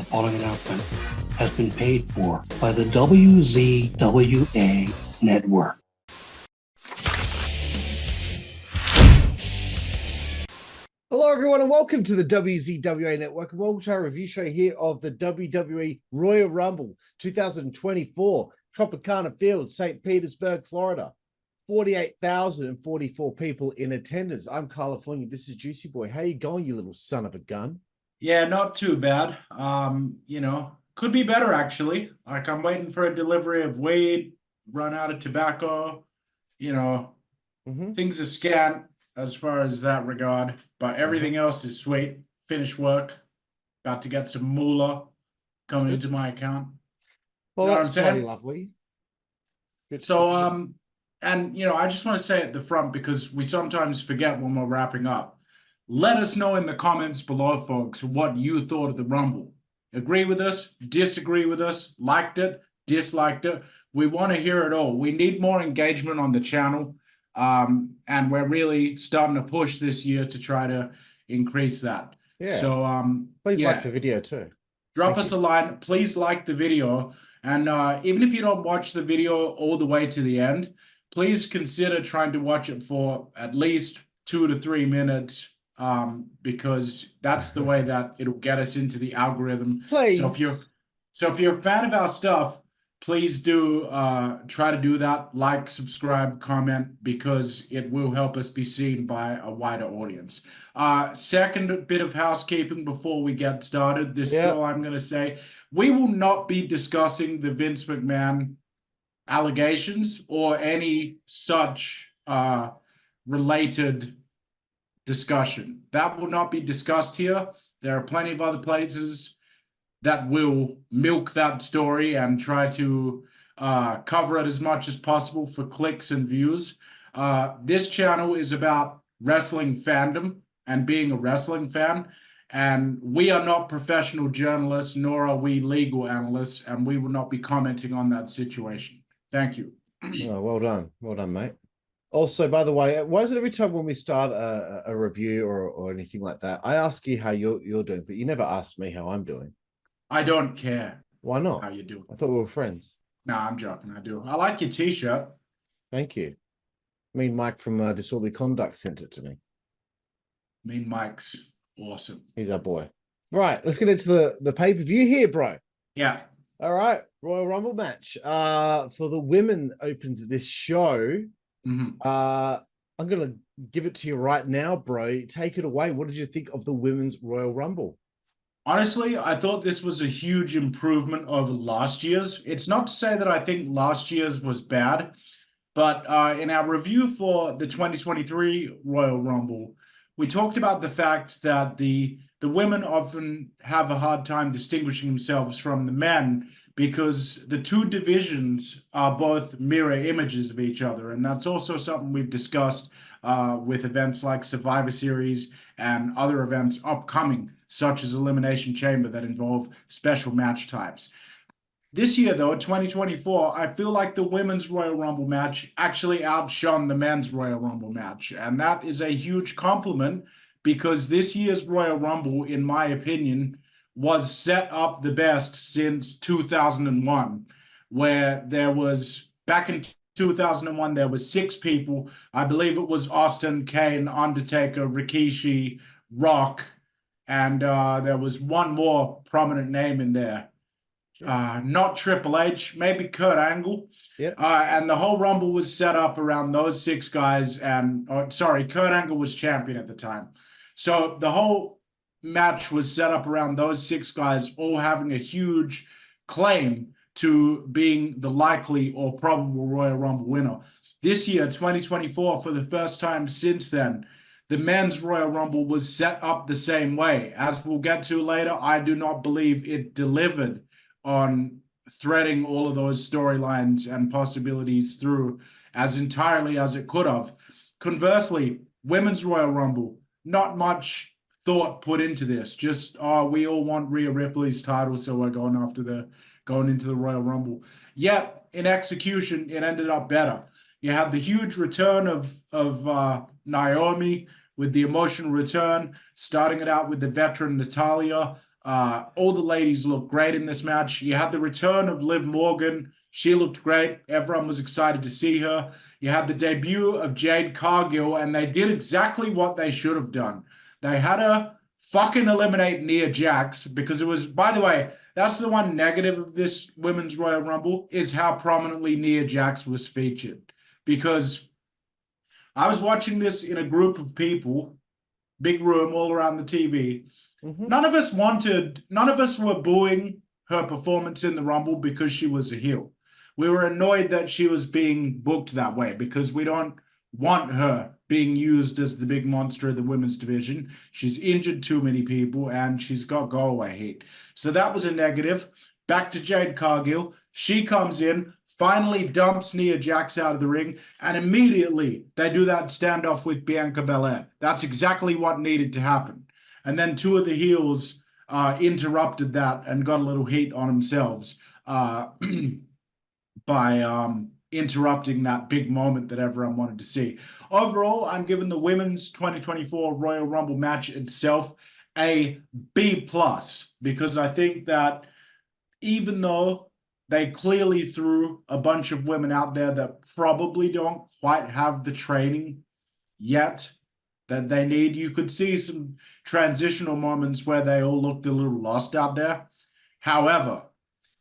following announcement has been paid for by the WZWA Network. Hello, everyone, and welcome to the WZWA Network, and welcome to our review show here of the WWE Royal Rumble 2024, Tropicana Field, St. Petersburg, Florida. 48,044 people in attendance. I'm Karlifornia. This is Jooseyboy. How you going, you little son of a gun? Yeah, not too bad. Could be better actually. Like I'm waiting for a delivery of weed, run out of tobacco, things are scant as far as that regard, but everything else is sweet. Finished work, about to get some moolah coming into my account. Well, know that's pretty lovely. Good, I just want to say at the front, because we sometimes forget when we're wrapping up. Let us know in the comments below, folks, what you thought of the Rumble. Agree with us, disagree with us, liked it, disliked it. We want to hear it all. We need more engagement on the channel, and we're really starting to push this year to try to increase that. Yeah. So please like the video too. Drop us a line. Please like the video. And even if you don't watch the video all the way to the end, please consider trying to watch it for at least 2 to 3 minutes, because that's the way that it'll get us into the algorithm. Please. So if you're a fan of our stuff, please do try to do that. Like, subscribe, comment, because it will help us be seen by a wider audience. Second bit of housekeeping before we get started. This is all I'm going to say. We will not be discussing the Vince McMahon allegations or any such related discussion. That will not be discussed here. There are plenty of other places that will milk that story and try to cover it as much as possible for clicks and views. This channel is about wrestling fandom and being a wrestling fan. And we are not professional journalists, nor are we legal analysts, and we will not be commenting on that situation. Thank you. Oh, well done. Well done, mate. Also, by the way, why is it every time when we start a review or anything like that, I ask you how you're doing, but you never ask me how I'm doing? I don't care. Why not? How you doing? I thought we were friends. No, I'm joking. I do. I like your t-shirt. Thank you. Mean Mike from Disorderly Conduct sent it to me. Mean Mike's awesome. He's our boy. Right, let's get into the pay-per-view here, bro. Yeah. All right, Royal Rumble match. For the women opened this show. I'm gonna give it to you right now, bro. Take it away. What did you think of the women's Royal Rumble? Honestly, I thought this was a huge improvement over last year's. It's not to say that I think last year's was bad, but in our review for the 2023 Royal Rumble, we talked about the fact that the women often have a hard time distinguishing themselves from the men because the two divisions are both mirror images of each other. And that's also something we've discussed with events like Survivor Series and other events upcoming, such as Elimination Chamber, that involve special match types. This year, though, 2024, I feel like the women's Royal Rumble match actually outshone the men's Royal Rumble match. And that is a huge compliment, because this year's Royal Rumble, in my opinion, was set up the best since 2001, where there was, back in 2001, there was 6 people. I believe it was Austin, Kane, Undertaker, Rikishi, Rock, and there was one more prominent name in there. Not Triple H, maybe Kurt Angle. And the whole Rumble was set up around those 6 guys. And Kurt Angle was champion at the time. So the whole match was set up around those 6 guys all having a huge claim to being the likely or probable Royal Rumble winner. This year, 2024, for the first time since then, the men's Royal Rumble was set up the same way. As we'll get to later, I do not believe it delivered on threading all of those storylines and possibilities through as entirely as it could have. Conversely, women's Royal Rumble, not much thought put into this. Just, we all want Rhea Ripley's title, so we're going into the Royal Rumble. Yet, in execution, it ended up better. You had the huge return of Naomi with the emotional return, starting it out with the veteran Natalya, All the ladies looked great in this match. You had the return of Liv Morgan. She looked great. Everyone was excited to see her. You had the debut of Jade Cargill, and they did exactly what they should have done. They had her fucking eliminate Nia Jax, because it was, by the way, that's the one negative of this Women's Royal Rumble, is how prominently Nia Jax was featured. Because I was watching this in a group of people, big room all around the TV. None of us were booing her performance in the Rumble because she was a heel. We were annoyed that she was being booked that way, because we don't want her being used as the big monster of the women's division. She's injured too many people, and she's got go-away heat. So that was a negative. Back to Jade Cargill. She comes in, finally dumps Nia Jax out of the ring, and immediately they do that standoff with Bianca Belair. That's exactly what needed to happen. And then two of the heels interrupted that and got a little heat on themselves by interrupting that big moment that everyone wanted to see. Overall, I'm giving the Women's 2024 Royal Rumble match itself a B+, because I think that even though they clearly threw a bunch of women out there that probably don't quite have the training yet that they need, you could see some transitional moments where they all looked a little lost out there. However,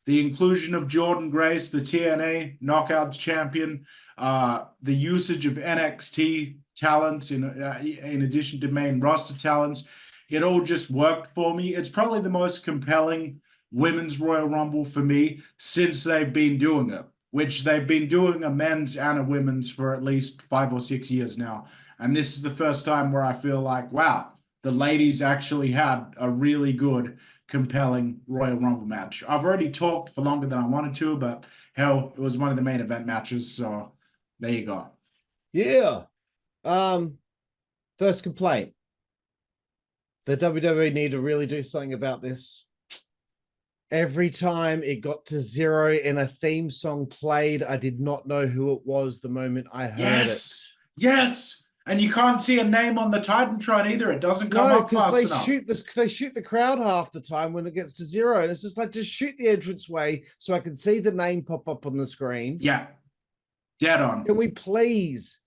the inclusion of Jordynne Grace, the TNA Knockouts champion, the usage of NXT talents in addition to main roster talents, it all just worked for me. It's probably the most compelling Women's Royal Rumble for me since they've been doing it, which they've been doing a men's and a women's for at least 5 or 6 years now. And this is the first time where I feel like, wow, the ladies actually had a really good, compelling Royal Rumble match. I've already talked for longer than I wanted to, but hell, it was one of the main event matches, so there you go. Yeah. First complaint. The WWE need to really do something about this. Every time it got to 0 and a theme song played, I did not know who it was the moment I heard it. Yes. And you can't see a name on the Titantron either. It doesn't come up fast enough. They shoot the crowd half the time when it gets to 0. And it's just like, just shoot the entranceway so I can see the name pop up on the screen. Yeah. Dead on. Can we please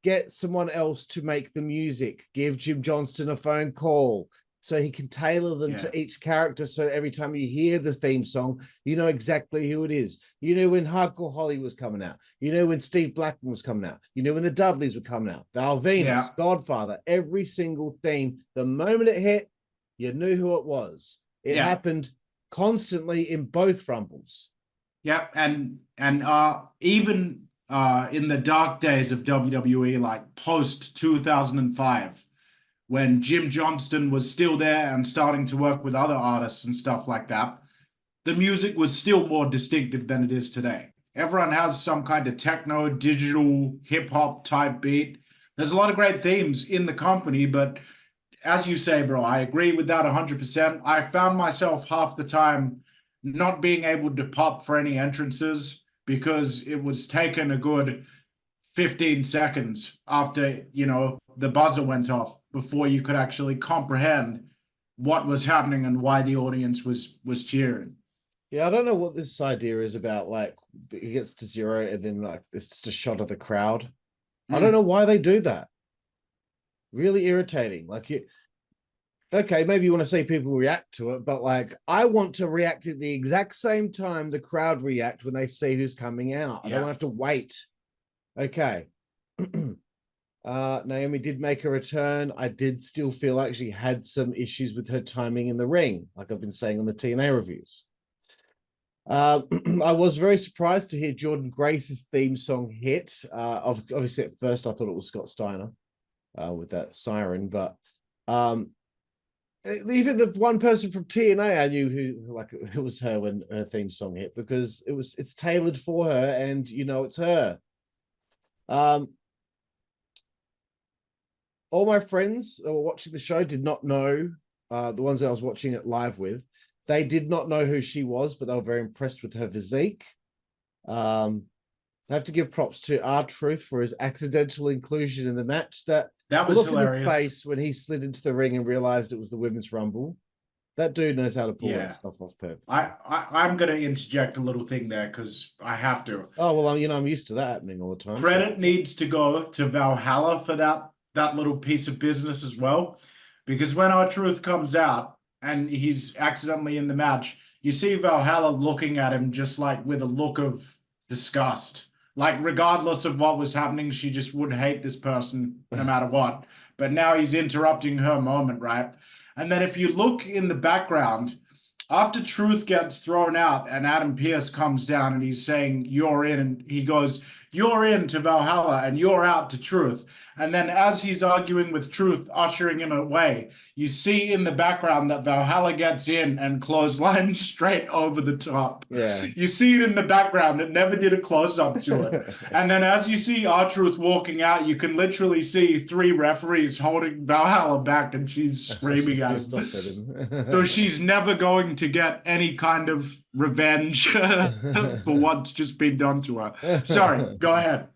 get someone else to make the music? Give Jim Johnston a phone call so he can tailor them to each character, so every time you hear the theme song, you know exactly who it is. You know when Hardcore Holly was coming out. You know when Steve Blackman was coming out. You know when the Dudleys were coming out. Val Venus, Godfather, every single theme. The moment it hit, you knew who it was. It happened constantly in both Rumbles. Yeah, and even in the dark days of WWE, like post 2005, when Jim Johnston was still there and starting to work with other artists and stuff like that, the music was still more distinctive than it is today. Everyone has some kind of techno, digital, hip-hop type beat. There's a lot of great themes in the company, but as you say, bro, I agree with that 100%. I found myself half the time not being able to pop for any entrances because it was taken a good 15 seconds after, the buzzer went off before you could actually comprehend what was happening and why the audience was cheering. Yeah, I don't know what this idea is about. Like, it gets to 0 and then like it's just a shot of the crowd. I don't know why they do that. Really irritating. Like, okay, maybe you want to see people react to it, but like, I want to react at the exact same time the crowd react when they see who's coming out. I don't have to wait. Okay. Naomi did make a return. I did still feel like she had some issues with her timing in the ring, like I've been saying on the TNA reviews. I was very surprised to hear Jordynne Grace's theme song hit. Obviously, at first I thought it was Scott Steiner with that siren, but even the one person from TNA I knew who like it was her when her theme song hit, because it's tailored for her and it's her. All my friends that were watching the show did not know, the ones that I was watching it live with, they did not know who she was, but they were very impressed with her physique. I have to give props to R-Truth for his accidental inclusion in the match. That was look hilarious. in his face when he slid into the ring and realized it was the Women's Rumble. That dude knows how to pull Yeah. that stuff off perfect. I'm going to interject a little thing there because I have to. Oh, well, I'm used to that happening all the time. Credit needs to go to Valhalla for that little piece of business as well. Because when R-Truth comes out and he's accidentally in the match, you see Valhalla looking at him just like with a look of disgust. Like, regardless of what was happening, she just would hate this person no matter what. But now he's interrupting her moment, right? And then if you look in the background, after Truth gets thrown out and Adam Pearce comes down and he's saying, "You're in," and he goes, "You're in" to Valhalla and "You're out" to Truth. And then as he's arguing with Truth, ushering him away, you see in the background that Valhalla gets in and clotheslines straight over the top. Yeah. You see it in the background. It never did a close-up to it. And then as you see R-Truth walking out, you can literally see 3 referees holding Valhalla back and she's screaming at him. So she's never going to get any kind of revenge for what's just been done to her. Sorry, go ahead.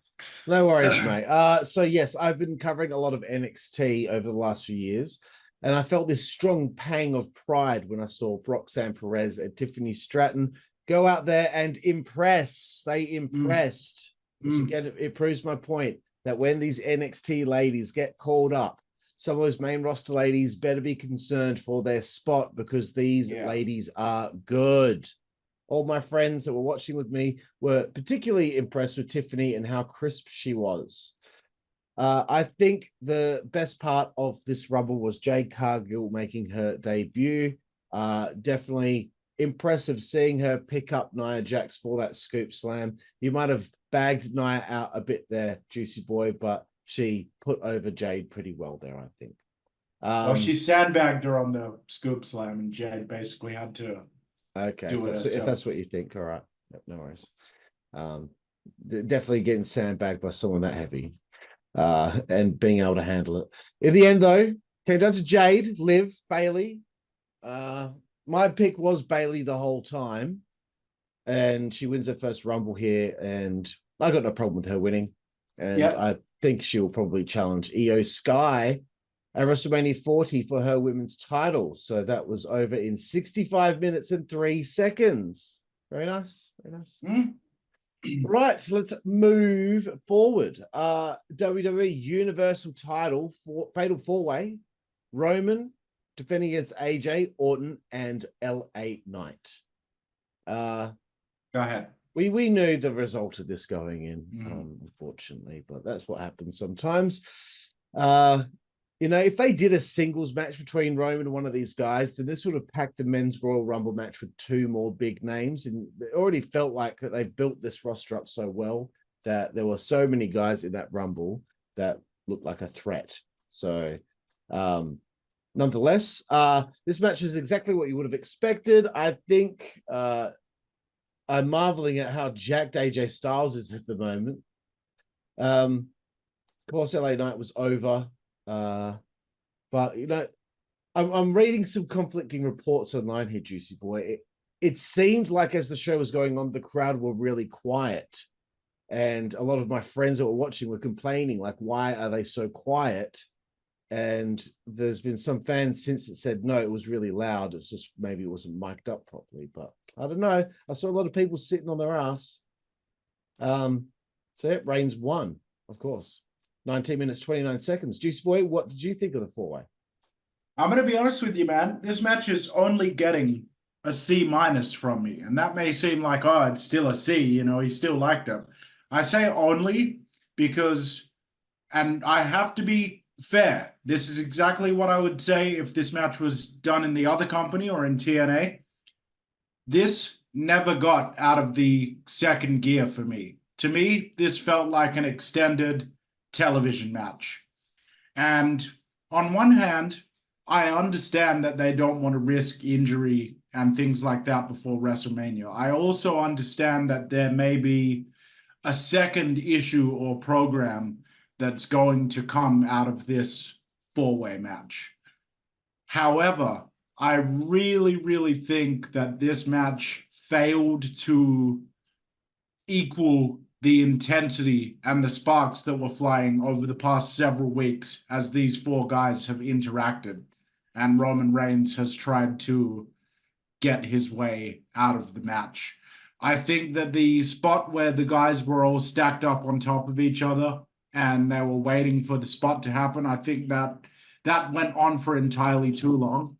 No worries, mate. So yes, I've been covering a lot of NXT over the last few years, and I felt this strong pang of pride when I saw Roxanne Perez and Tiffany Stratton go out there and impress. They impressed. Which again, it proves my point that when these NXT ladies get called up, some of those main roster ladies better be concerned for their spot because these ladies are good. All my friends that were watching with me were particularly impressed with Tiffany and how crisp she was. I think the best part of this Rumble was Jade Cargill making her debut. Definitely impressive seeing her pick up Nia Jax for that scoop slam. You might have bagged Nia out a bit there, Juicy Boy, but she put over Jade pretty well there, I think. Well, she sandbagged her on the scoop slam, and Jade basically had to. Okay, if that's what you think, all right, no worries. Definitely getting sandbagged by someone that heavy, and being able to handle it. In the end, though, came down to Jade, Liv, Bayley. My pick was Bayley the whole time, and she wins her first Rumble here, and I got no problem with her winning. And I think she will probably challenge Io Sky at WrestleMania 40 for her women's title. So that was over in 65 minutes and 3 seconds. Very nice. Very nice. Right, so let's move forward. WWE Universal title for Fatal 4-Way. Roman defending against AJ, Orton, and LA Knight. Go ahead. We knew the result of this going in, unfortunately, but that's what happens sometimes. If they did a singles match between Roman and one of these guys, then this would have packed the men's Royal Rumble match with 2 more big names. And it already felt like that they've built this roster up so well that there were so many guys in that Rumble that looked like a threat. So, nonetheless, this match is exactly what you would have expected. I think I'm marveling at how jacked AJ Styles is at the moment. Of course, LA Knight was over. But I'm reading some conflicting reports online here, Juicy Boy. It seemed like as the show was going on, the crowd were really quiet, and a lot of my friends that were watching were complaining, like, why are they so quiet? And there's been some fans since that said no, it was really loud. It's just maybe it wasn't mic'd up properly, but I don't know. I saw a lot of people sitting on their ass. So yeah, Reigns won, of course. 19 minutes, 29 seconds. Juicy Boy, what did you think of the 4-Way? I'm going to be honest with you, man. This match is only getting a C- from me. And that may seem like, oh, it's still a C, he still liked him. I say only because, and I have to be fair, this is exactly what I would say if this match was done in the other company or in TNA. This never got out of the second gear for me. To me, this felt like an extended television match. And on one hand, I understand that they don't want to risk injury and things like that before WrestleMania. I also understand that there may be a second issue or program that's going to come out of this 4-way match. However, I really, really think that this match failed to equal the intensity and the sparks that were flying over the past several weeks as these 4 guys have interacted. and Roman Reigns has tried to get his way out of the match. I think that the spot where the guys were all stacked up on top of each other and they were waiting for the spot to happen, I think that went on for entirely too long.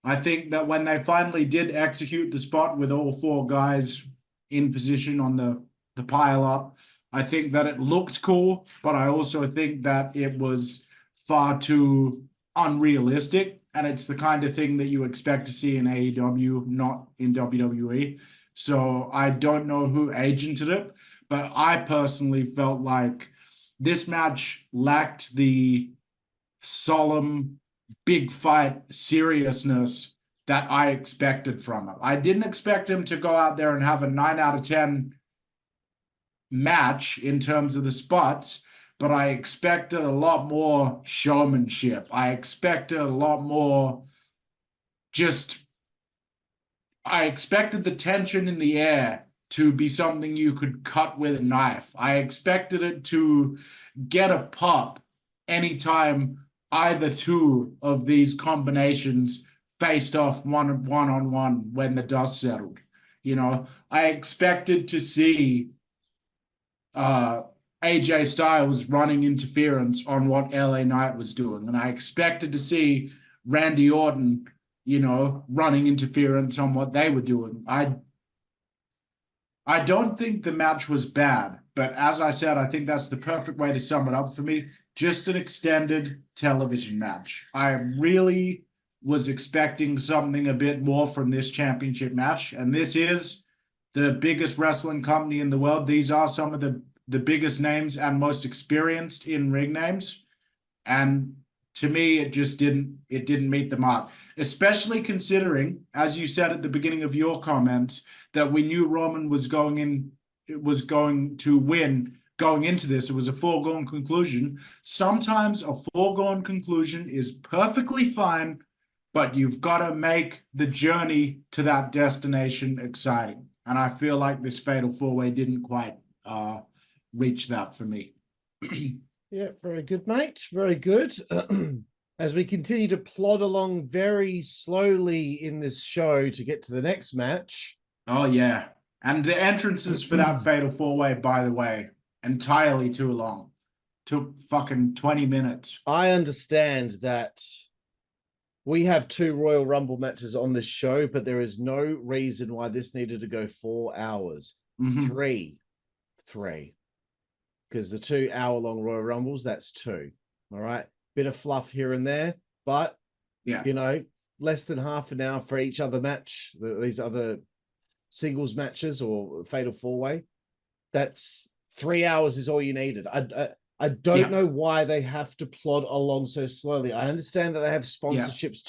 I think that when they finally did execute the spot with all four guys in position on the pile up, I think that it looked cool, but I also think that it was far too unrealistic, and it's the kind of thing that you expect to see in AEW, not in WWE. So I don't know who agented it, but I personally felt like this match lacked the solemn, big fight seriousness that I expected from him. I didn't expect him to go out there and have a 9 out of 10 match in terms of the spots, but I expected a lot more showmanship. I expected a lot more I expected the tension in the air to be something you could cut with a knife. I expected it to get a pop anytime either two of these combinations faced off one-on-one when the dust settled. You know, I expected to see AJ Styles running interference on what LA Knight was doing. And I expected to see Randy Orton, running interference on what they were doing. I don't think the match was bad, but as I said, I think that's the perfect way to sum it up for me. Just an extended television match. I really was expecting something a bit more from this championship match, and this is the biggest wrestling company in the world. These are some of the biggest names and most experienced in ring names, and to me, it didn't meet the mark, especially considering, as you said at the beginning of your comments, that we knew Roman was going to win going into this. It was a foregone conclusion. Sometimes a foregone conclusion is perfectly fine, but you've got to make the journey to that destination exciting. And I feel like this Fatal 4-Way didn't quite reach that for me. Yeah, very good, mate. Very good. As we continue to plod along very slowly in this show to get to the next match. Oh, yeah. And the entrances for that Fatal 4-Way, by the way, entirely too long. Took fucking 20 minutes. I understand that we have 2 Royal Rumble matches on this show, but there is no reason why this needed to go 4 hours. Mm-hmm. Three. Because the 2 hour-long Royal Rumbles, that's 2. All right. Bit of fluff here and there, but, less than half an hour for each other match. These other singles matches or Fatal 4-Way. That's 3 hours is all you needed. I don't know why they have to plod along so slowly. I understand that they have sponsorships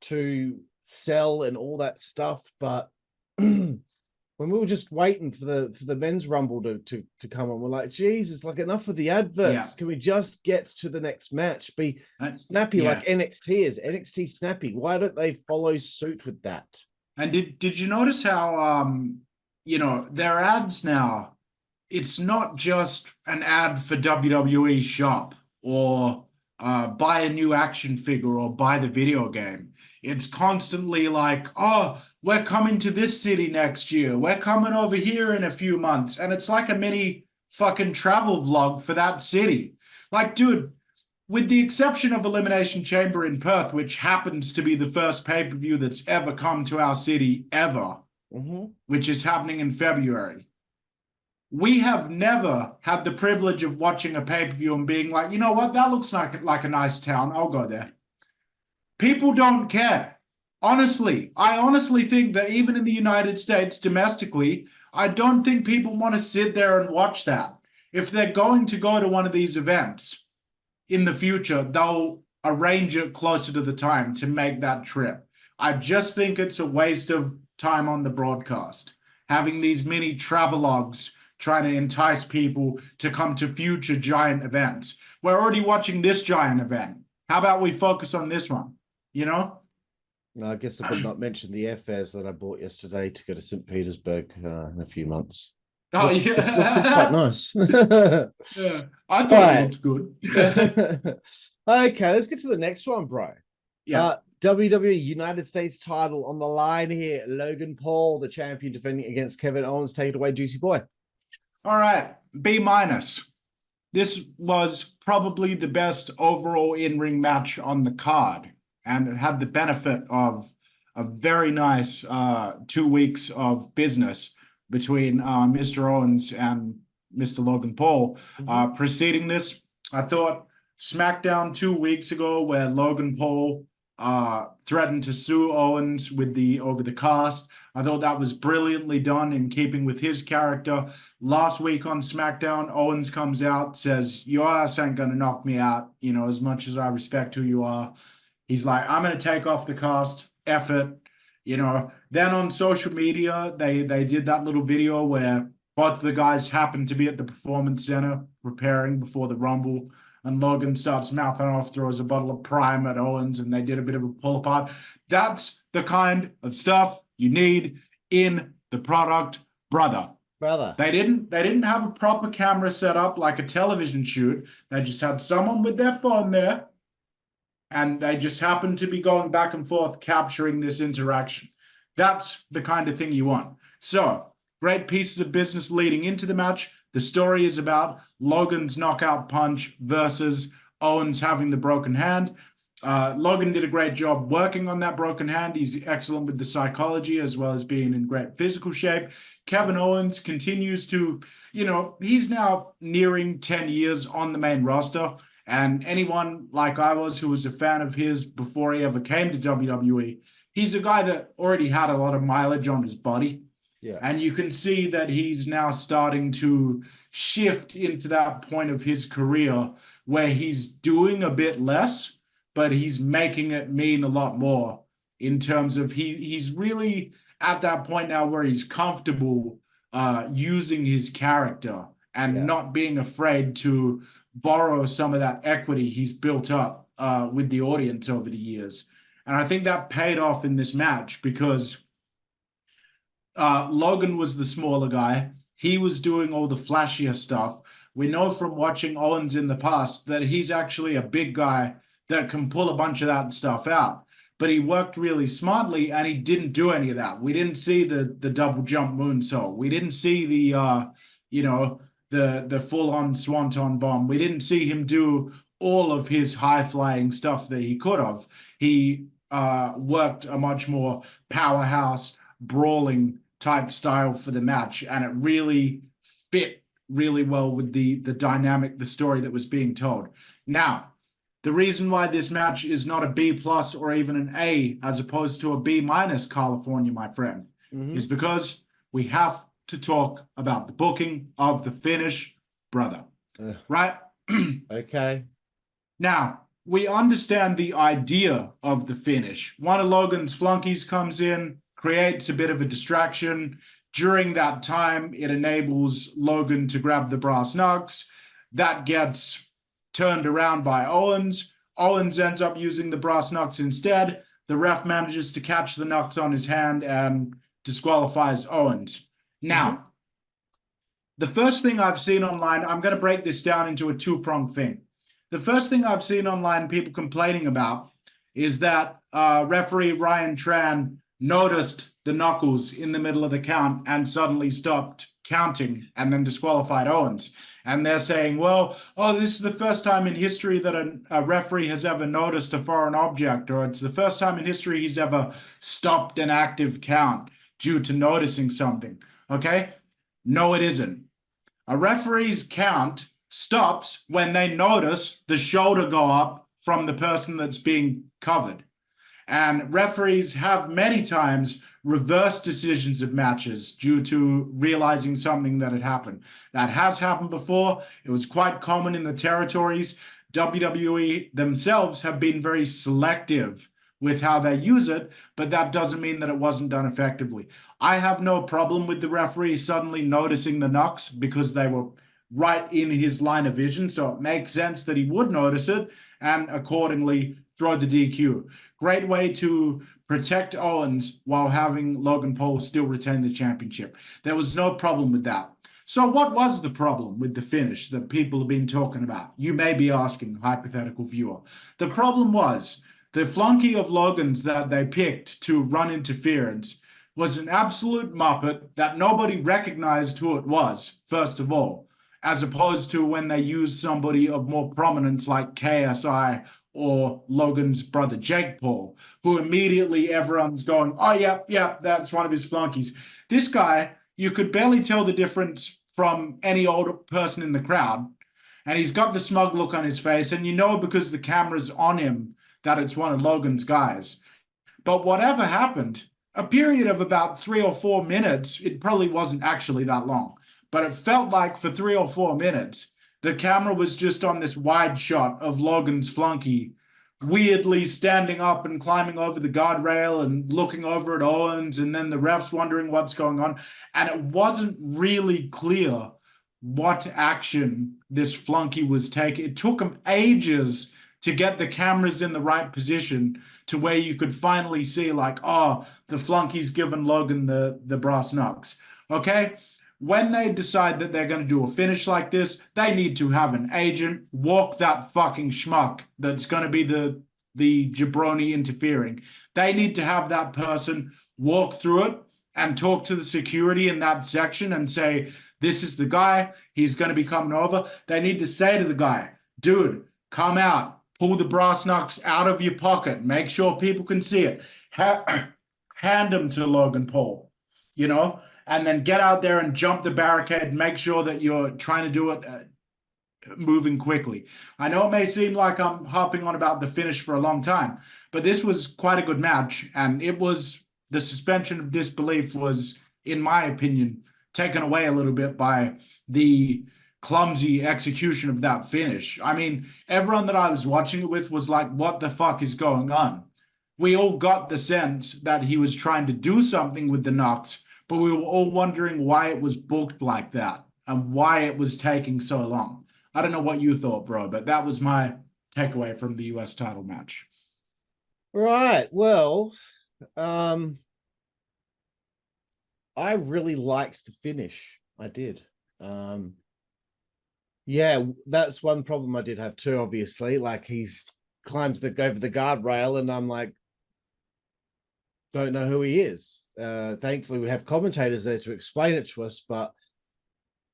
to sell and all that stuff, but when we were just waiting for the men's rumble to come on, we're like, Jesus, like enough of the adverts. Can we just get to the next match? Be snappy like NXT is. NXT snappy. Why don't they follow suit with that? And did you notice how their ads now, it's not just an ad for WWE shop or buy a new action figure or buy the video game. It's constantly like, oh, we're coming to this city next year. We're coming over here in a few months. And it's like a mini fucking travel vlog for that city. Like, dude, with the exception of Elimination Chamber in Perth, which happens to be the first pay-per-view that's ever come to our city ever, which is happening in February, we have never had the privilege of watching a pay-per-view and being like, you know what, that looks like a nice town. I'll go there. People don't care. Honestly, I honestly think that even in the United States, domestically, I don't think people want to sit there and watch that. If they're going to go to one of these events in the future, they'll arrange it closer to the time to make that trip. I just think it's a waste of time on the broadcast, having these mini travelogues trying to entice people to come to future giant events. We're already watching this giant event. How about we focus on this one? I guess I would not mention the airfares that I bought yesterday to go to St. Petersburg in a few months. Oh, Looked quite nice. I thought it looked good. Okay, let's get to the next one, bro. Yeah. WWE United States title on the line here. Logan Paul, the champion, defending against Kevin Owens. Take it away, Juicy Boy. All right, B-. This was probably the best overall in-ring match on the card, and it had the benefit of a very nice 2 weeks of business between Mr. Owens and Mr. Logan Paul. Preceding this, I thought SmackDown 2 weeks ago, where Logan Paul threatened to sue Owens over the cast. I thought that was brilliantly done in keeping with his character. Last week on SmackDown, Owens comes out, says, your ass ain't going to knock me out, as much as I respect who you are. He's like, I'm going to take off the cast, F it. Then on social media, they did that little video where both of the guys happened to be at the Performance Center preparing before the Rumble. And Logan starts mouthing off, throws a bottle of Prime at Owens, and they did a bit of a pull apart. That's the kind of stuff you need in the product, brother. They didn't have a proper camera set up like a television shoot. They just had someone with their phone there, and they just happened to be going back and forth capturing this interaction. That's the kind of thing you want. So, great pieces of business leading into the match. The story is about Logan's knockout punch versus Owens having the broken hand. Logan did a great job working on that broken hand. He's excellent with the psychology as well as being in great physical shape. Kevin Owens continues to, he's now nearing 10 years on the main roster. And anyone like I was who was a fan of his before he ever came to WWE, he's a guy that already had a lot of mileage on his body. Yeah. And you can see that he's now starting to shift into that point of his career where he's doing a bit less, but he's making it mean a lot more in terms of he's really at that point now where he's comfortable using his character and not being afraid to borrow some of that equity he's built up with the audience over the years. And I think that paid off in this match because Logan was the smaller guy. He was doing all the flashier stuff. We know from watching Owens in the past that he's actually a big guy that can pull a bunch of that stuff out. But he worked really smartly, and he didn't do any of that. We didn't see the double jump moonsault. We didn't see the full-on swanton bomb. We didn't see him do all of his high-flying stuff that he could have. He worked a much more powerhouse, brawling type style for the match, and it really fit really well with the dynamic, the story that was being told. Now, the reason why this match is not a B+ or even an A as opposed to a B- Karlifornia, my friend, is because we have to talk about the booking of the finish, brother. Right? Okay. Now, we understand the idea of the finish. One of Logan's flunkies comes in, creates a bit of a distraction. During that time, it enables Logan to grab the brass knucks. That gets turned around by Owens. Owens ends up using the brass knucks instead. The ref manages to catch the knucks on his hand and disqualifies Owens. Now, the first thing I've seen online, I'm going to break this down into a two-pronged thing. The first thing I've seen online people complaining about is that referee Ryan Tran noticed the knuckles in the middle of the count and suddenly stopped counting and then disqualified Owens. And they're saying, well, this is the first time in history that a referee has ever noticed a foreign object, or it's the first time in history he's ever stopped an active count due to noticing something. Okay? No, it isn't. A referee's count stops when they notice the shoulder go up from the person that's being covered. And referees have many times reversed decisions of matches due to realizing something that had happened. That has happened before. It was quite common in the territories. WWE themselves have been very selective with how they use it, but that doesn't mean that it wasn't done effectively. I have no problem with the referee suddenly noticing the knucks because they were right in his line of vision, so it makes sense that he would notice it and accordingly throw the DQ. Great way to protect Owens while having Logan Paul still retain the championship. There was no problem with that. So what was the problem with the finish that people have been talking about? You may be asking, hypothetical viewer. The problem was The flunky of Logan's that they picked to run interference was an absolute muppet that nobody recognized who it was, first of all, as opposed to when they used somebody of more prominence like KSI or Logan's brother Jake Paul, who immediately everyone's going, oh, yeah, that's one of his flunkies. This guy, you could barely tell the difference from any older person in the crowd. And he's got the smug look on his face, and you know because the camera's on him that it's one of Logan's guys. But whatever happened, a period of about 3 or 4 minutes, it probably wasn't actually that long, but it felt like for 3 or 4 minutes, the camera was just on this wide shot of Logan's flunky, weirdly standing up and climbing over the guardrail and looking over at Owens, and then the refs wondering what's going on. And it wasn't really clear what action this flunky was taking. It took him ages to get the cameras in the right position to where you could finally see like, oh, the flunky's given Logan the brass knucks. Okay? When they decide that they're going to do a finish like this, they need to have an agent walk that fucking schmuck that's going to be the jabroni interfering. They need to have that person walk through it and talk to the security in that section and say, this is the guy, he's going to be coming over. They need to say to the guy, dude, come out, pull the brass knucks out of your pocket, make sure people can see it. Hand them to Logan Paul, you know, and then get out there and jump the barricade, make sure that you're trying to do it moving quickly. I know it may seem like I'm harping on about the finish for a long time, but this was quite a good match, and it was, the suspension of disbelief was, in my opinion, taken away a little bit by the clumsy execution of that finish. I mean, everyone that I was watching it with was like, what the fuck is going on? We all got the sense that he was trying to do something with the knocks, but we were all wondering why it was booked like that and why it was taking so long. I don't know what you thought, bro, but that was my takeaway from the US title match. Right. Well, I really liked the finish. I did. Yeah, that's one problem I did have too, obviously. Like, he's climbs over the guardrail, and I'm like, don't know who he is. Thankfully, we have commentators there to explain it to us, but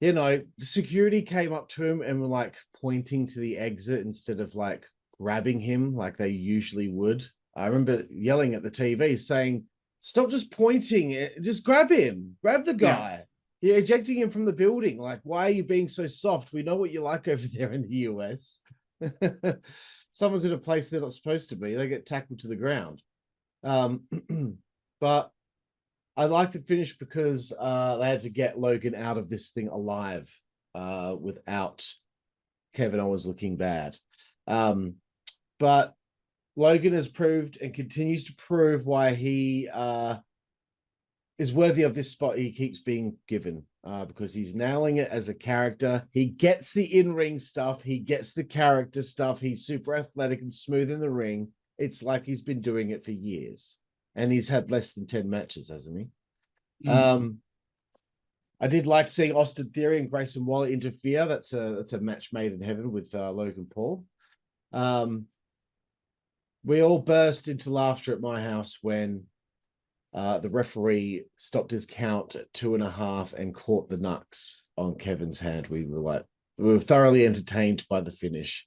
you know, the security came up to him and were like pointing to the exit instead of like grabbing him like they usually would. I remember yelling at the TV saying, stop just pointing, just grab him, grab the guy. Yeah. You're ejecting him from the building. Like, why are you being so soft? We know what you like over there in the US. Someone's in a place they're not supposed to be. They get tackled to the ground. But I liked the finish because they had to get Logan out of this thing alive without Kevin Owens looking bad. But Logan has proved and continues to prove why he is worthy of this spot he keeps being given, because he's nailing it as a character. He gets the in-ring stuff. He gets the character stuff. He's super athletic and smooth in the ring. It's like he's been doing it for years. And he's had less than 10 matches, hasn't he? I did like seeing Austin Theory and Grayson Waller interfere. That's a match made in heaven with Logan Paul. We all burst into laughter at my house when the referee stopped his count at 2.5 and caught the knucks on Kevin's hand. We were thoroughly entertained by the finish.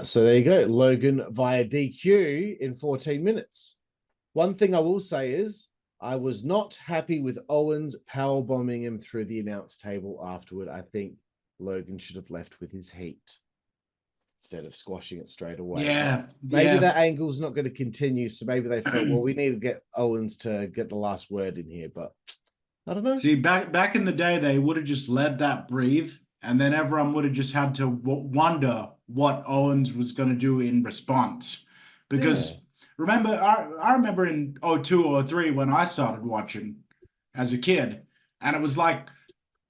So there you go, Logan via DQ in 14 minutes. One thing I will say is I was not happy with Owens powerbombing him through the announce table afterward. I think Logan should have left with his heat instead of squashing it straight away. Yeah. Maybe that angle's not going to continue, so maybe they felt, well, we need to get Owens to get the last word in here, but I don't know. See, back in the day, they would have just let that breathe, and then everyone would have just had to wonder what Owens was going to do in response. Because remember, I remember in 02 or 03 when I started watching as a kid, and it was like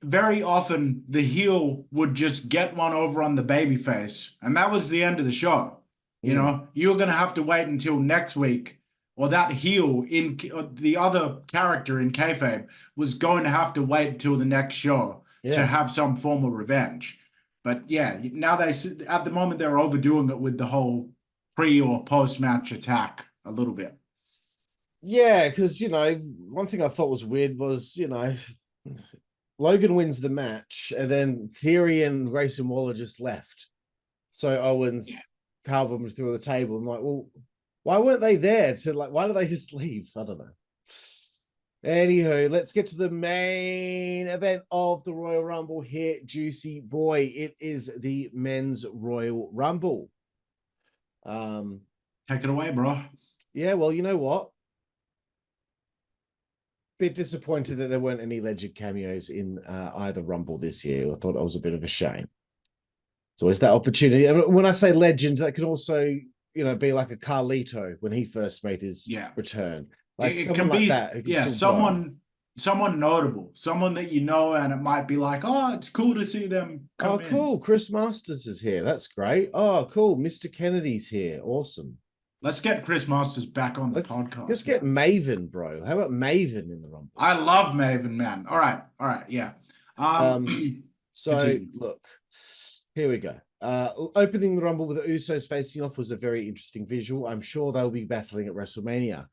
very often the heel would just get one over on the baby face, and that was the end of the show. You know, you're going to have to wait until next week, or that heel in the other character in kayfabe was going to have to wait until the next show to have some form of revenge. But yeah, now at the moment they're overdoing it with the whole pre or post match attack a little bit. Yeah, because one thing I thought was weird was Logan wins the match, and then Theory and Grayson Waller just left. So Owens carved them through the table. I'm like, well, why weren't they there? Why did they just leave? I don't know. Anywho, let's get to the main event of the Royal Rumble here, Juicy Boy. It is the men's Royal Rumble. Take it away, bro. Yeah, well, you know what? Bit disappointed that there weren't any legend cameos in either Rumble this year. I thought that was a bit of a shame. So is that opportunity? And when I say legend, that can also, be like a Carlito when he first made his return. Like it someone can be, like that. yeah, someone notable, someone that and it might be like, oh, it's cool to see them come in. Cool. Chris Masters is here. That's great. Oh, cool. Mr. Kennedy's here. Awesome. Let's get Chris Masters back on the podcast. Let's get Maven, bro. How about Maven in the Rumble? I love Maven, man. All right, yeah. So look, here we go. Opening the Rumble with the Usos facing off was a very interesting visual. I'm sure they'll be battling at WrestleMania.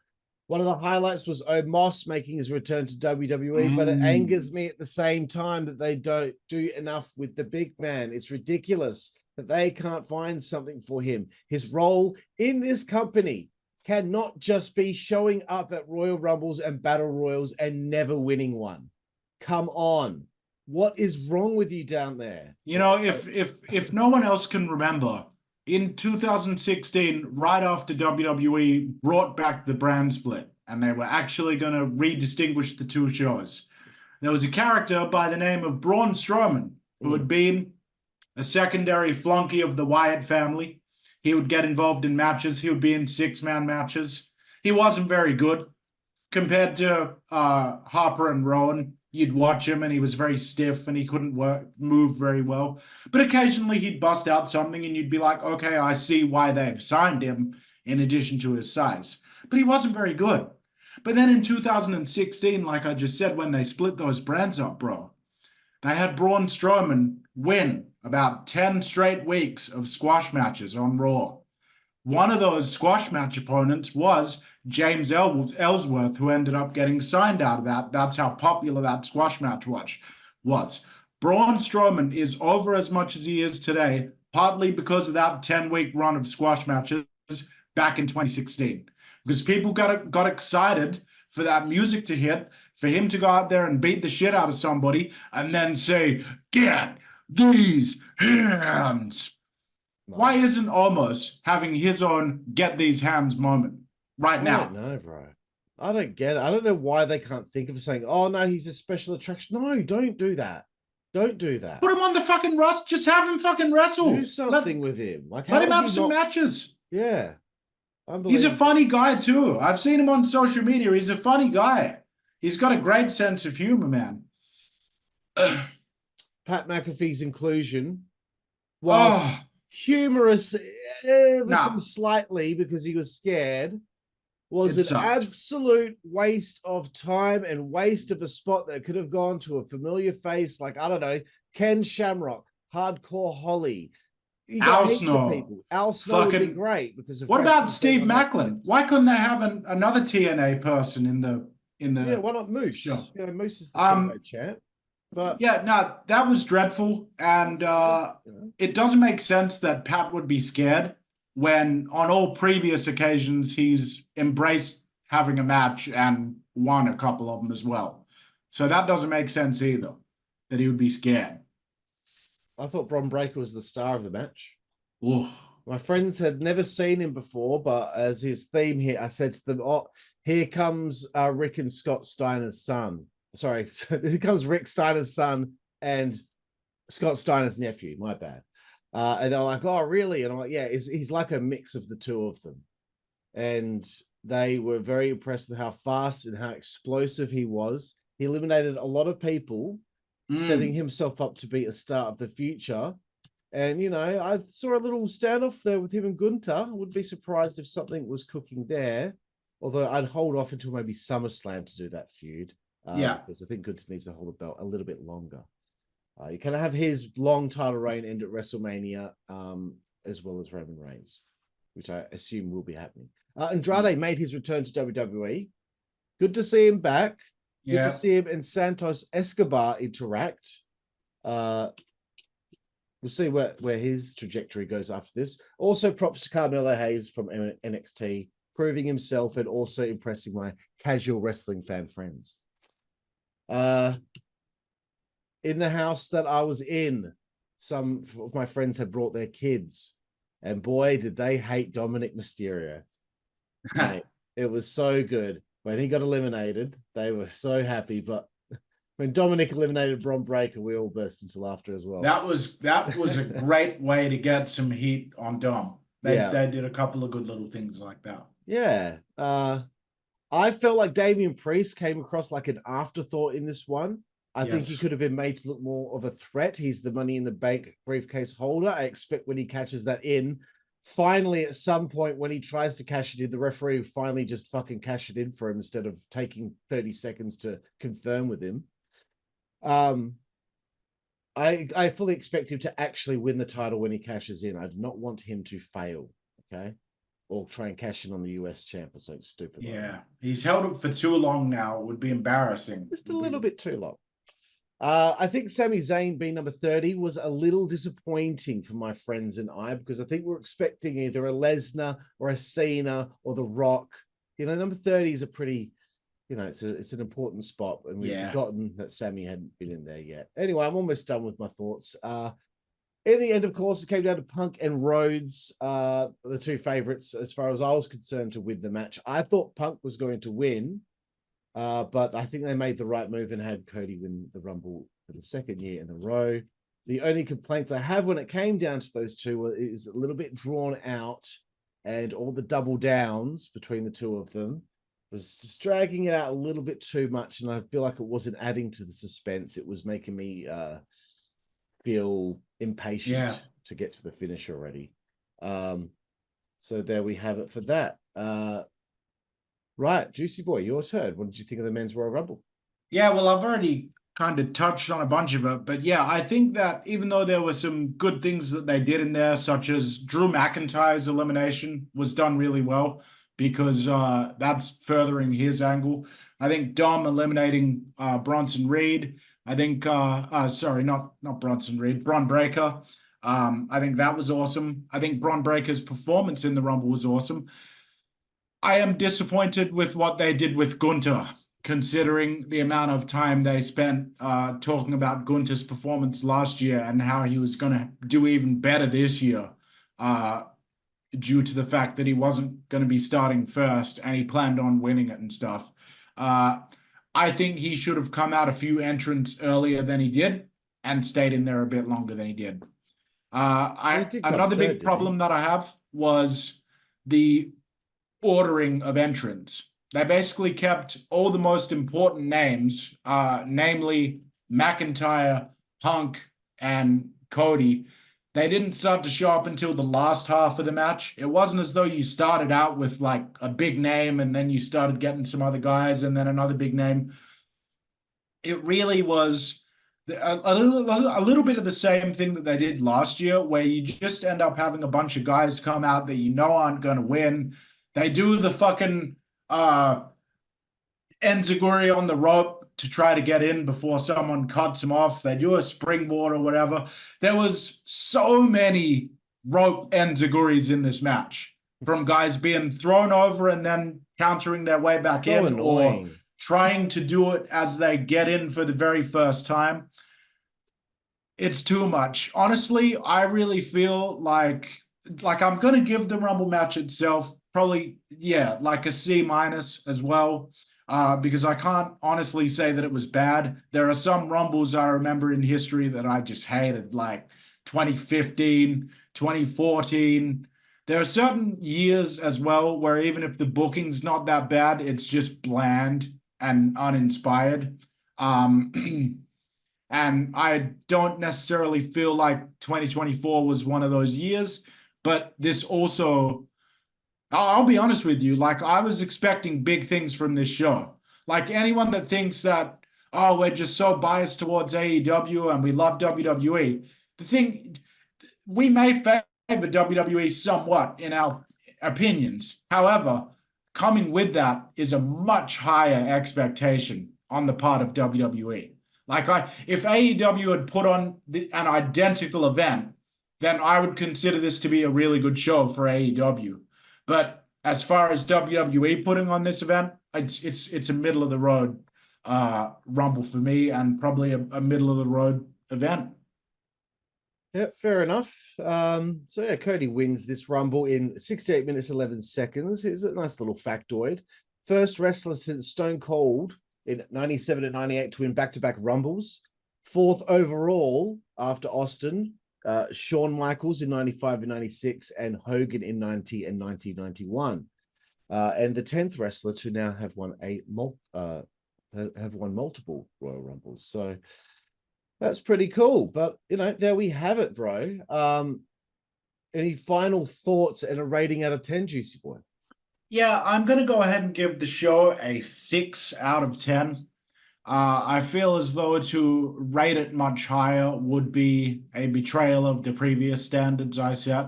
One of the highlights was Omos making his return to WWE, but it angers me at the same time that they don't do enough with the big man. It's ridiculous that they can't find something for him. His role in this company cannot just be showing up at Royal Rumbles and Battle Royals and never winning one. Come on. What is wrong with you down there? If no one else can remember, in 2016, right after WWE brought back the brand split, and they were actually going to redistinguish the two shows, there was a character by the name of Braun Strowman, who had been a secondary flunky of the Wyatt family. He would get involved in matches. He would be in six-man matches. He wasn't very good. Compared to Harper and Rowan, you'd watch him and he was very stiff and he couldn't move very well. But occasionally he'd bust out something and you'd be like, okay, I see why they've signed him in addition to his size. But he wasn't very good. But then in 2016, like I just said, when they split those brands up, bro, they had Braun Strowman win about 10 straight weeks of squash matches on Raw. One of those squash match opponents was James Ellsworth, who ended up getting signed out of that. That's how popular that squash match was. Braun Strowman is over as much as he is today, partly because of that 10-week run of squash matches back in 2016. Because people got excited for that music to hit, for him to go out there and beat the shit out of somebody and then say, get these hands. No. Why isn't Omos having his own get these hands moment right now? I don't know, bro. I don't get it. I don't know why they can't think of saying, oh, no, he's a special attraction. No, don't do that. Don't do that. Put him on the fucking roster. Just have him fucking wrestle. Do something with him. Like, let him have some matches. Yeah. He's a funny guy, too. I've seen him on social media. He's a funny guy. He's got a great sense of humor, man. Pat McAfee's inclusion. Well, humorous slightly because he was scared, was an absolute waste of time and waste of a spot that could have gone to a familiar face like, I don't know, Ken Shamrock, Hardcore Holly. Al Snow. Al Snow would be great because of what about Steve Macklin? Why couldn't they have another TNA person in the Yeah, why not Moose? Sure. Moose is the TNA champ. But yeah, no, that was dreadful. And it doesn't make sense that Pat would be scared when on all previous occasions he's embraced having a match and won a couple of them as well. So that doesn't make sense either, that he would be scared. I thought Bron Breakker was the star of the match. Oof. My friends had never seen him before, but as his theme here, I said to them, oh, here comes Rick and Scott Steiner's son. Sorry, here comes Rick Steiner's son and Scott Steiner's nephew. My bad. And they're like, oh, really? And I'm like, yeah, he's like a mix of the two of them. And they were very impressed with how fast and how explosive he was. He eliminated a lot of people, setting himself up to be a star of the future. And, I saw a little standoff there with him and Gunther. I wouldn't be surprised if something was cooking there. Although I'd hold off until maybe SummerSlam to do that feud. Because I think Gunther needs to hold the belt a little bit longer. You can have his long title reign end at WrestleMania, as well as Roman Reigns. which I assume will be happening. Andrade made his return to WWE. Good to see him back. Good to see him and Santos Escobar interact. We'll see where his trajectory goes after this. Also, props to Carmelo Hayes from NXT, proving himself and also impressing my casual wrestling fan friends. In the house that I was in, some of my friends had brought their kids, and boy, did they hate Dominic Mysterio. Mate, it was so good. When he got eliminated, they were so happy, but when Dominic eliminated Bron Breakker, we all burst into laughter as well. That was a great way to get some heat on Dom. They did a couple of good little things like that. Yeah. I felt like Damian Priest came across like an afterthought in this one. I think he could have been made to look more of a threat. He's the Money in the Bank briefcase holder. I expect when he catches that in, finally, at some point when he tries to cash it in, the referee finally just fucking cash it in for him instead of taking 30 seconds to confirm with him. I fully expect him to actually win the title when he cashes in. I do not want him to fail, okay? Or try and cash in on the US champ or something stupid. Yeah, he's held it for too long now. It would be embarrassing. Just a little bit too long. I think Sami Zayn being number 30 was a little disappointing for my friends and I, because I think we're expecting either a Lesnar or a Cena or The Rock. You know, number 30 is a pretty, you know, it's an important spot, and we've forgotten that Sami hadn't been in there yet. Anyway, I'm almost done with my thoughts. In the end, of course, it came down to Punk and Rhodes, the two favorites, as far as I was concerned, to win the match. I thought Punk was going to win. But I think they made the right move and had Cody win the Rumble for the second year in a row. The only complaints I have when it came down to those two is a little bit drawn out, and all the double downs between the two of them was just dragging it out a little bit too much. And I feel like it wasn't adding to the suspense. It was making me feel impatient to get to the finish already. So there we have it for that. Right, Juicy Boy, your turn. What did you think of the Men's Royal Rumble? Yeah, well, I've already kind of touched on a bunch of it, but yeah, I think that even though there were some good things that they did in there, such as Drew McIntyre's elimination was done really well, because that's furthering his angle. I think Dom eliminating Bronson Reed. I think, sorry, not Bronson Reed, Bron Breakker. I think that was awesome. I think Bron Breakker's performance in the Rumble was awesome. I am disappointed with what they did with Gunther, considering the amount of time they spent talking about Gunther's performance last year and how he was going to do even better this year, due to the fact that he wasn't going to be starting first and he planned on winning it and stuff. I think he should have come out a few entrants earlier than he did and stayed in there a bit longer than he did. Another big problem that I have was the ordering of entrants. They basically kept all the most important names, namely McIntyre, Punk, and Cody. They didn't start to show up until the last half of the match. It wasn't as though you started out with like a big name and then you started getting some other guys and then another big name. It really was a little bit of the same thing that they did last year, where you just end up having a bunch of guys come out that you know aren't going to win. They do the fucking enziguri on the rope to try to get in before someone cuts him off. They do a springboard or whatever. There was so many rope enziguris in this match, from guys being thrown over and then countering their way back in, annoying, or trying to do it as they get in for the very first time. It's too much. Honestly, I really feel like I'm going to give the Rumble match itself probably, like a C- as well, because I can't honestly say that it was bad. There are some Rumbles I remember in history that I just hated, like 2015, 2014. There are certain years as well where even if the booking's not that bad, it's just bland and uninspired. And I don't necessarily feel like 2024 was one of those years, but this also, I'll be honest with you, like I was expecting big things from this show. Like anyone that thinks that, oh, we're just so biased towards AEW and we love WWE, the thing, we may favor WWE somewhat in opinions. However, coming with that is a much higher expectation on the part of WWE. Like, if AEW had put on an identical event, then I would consider this to be a really good show for AEW. But as far as WWE putting on this event, it's a middle of the road Rumble for me, and probably a middle of the road event. Yeah, fair enough. So yeah, Cody wins this Rumble in 68 minutes 11 seconds. It's a nice little factoid. First wrestler since Stone Cold in 97 and 98 to win back-to-back Rumbles. Fourth overall after Austin, Shawn Michaels in 95 and 96, and Hogan in 90 and 1991. And the 10th wrestler to now have won multiple Royal Rumbles. So that's pretty cool. But there we have it, bro. Any final thoughts and a rating out of 10, Juicy Boy? Yeah, I'm going to go ahead and give the show a 6 out of 10. I feel as though to rate it much higher would be a betrayal of the previous standards I set.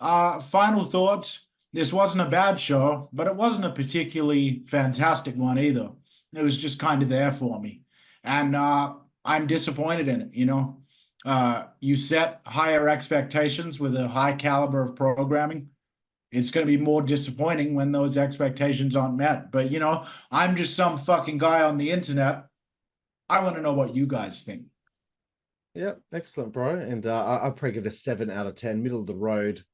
Final thoughts. This wasn't a bad show, but it wasn't a particularly fantastic one either. It was just kind of there for me. And I'm disappointed in it, You set higher expectations with a high caliber of programming. It's going to be more disappointing when those expectations aren't met. But, I'm just some fucking guy on the internet. I want to know what you guys think. Yeah, excellent, bro. And I'll probably give it a 7 out of 10, middle of the road.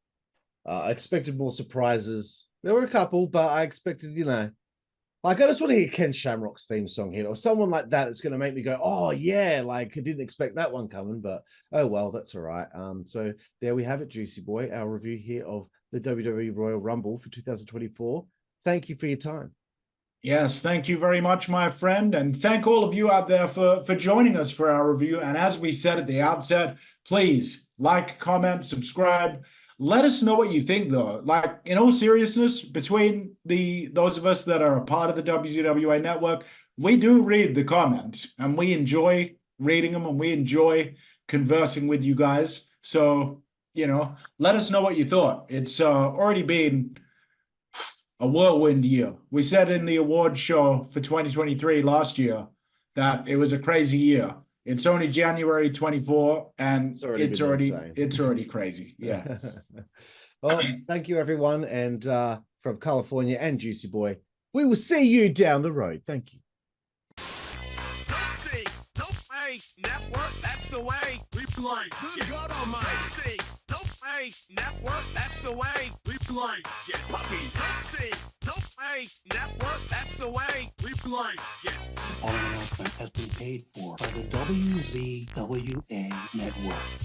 I expected more surprises. There were a couple, but I expected, like, I just want to hear Ken Shamrock's theme song here, or someone like that that's going to make me go, oh, yeah, like, I didn't expect that one coming, but oh, well, that's all right. So there we have it, Juicy Boy, our review here of the WWE Royal Rumble for 2024. Thank you for your time. Yes, thank you very much, my friend. And thank all of you out there for joining us for our review. And as we said at the outset, please like, comment, subscribe. Let us know what you think, though. Like, in all seriousness, between those of us that are a part of the WZWA network, we do read the comments and we enjoy reading them and we enjoy conversing with you guys. So, let us know what you thought. It's already been a whirlwind year. We said in the award show for 2023 last year that it was a crazy year. It's only January 24, and it's already crazy. Yeah. Well, thank you, everyone. And from Karlifornia and Jooseyboy, we will see you down the road. Thank you. Network, that's the way we play. Good God Almighty. Network, that's the way we play. Get puppies. Network, that's the way we play. Get. The following announcement has been paid for by the WZWA Network.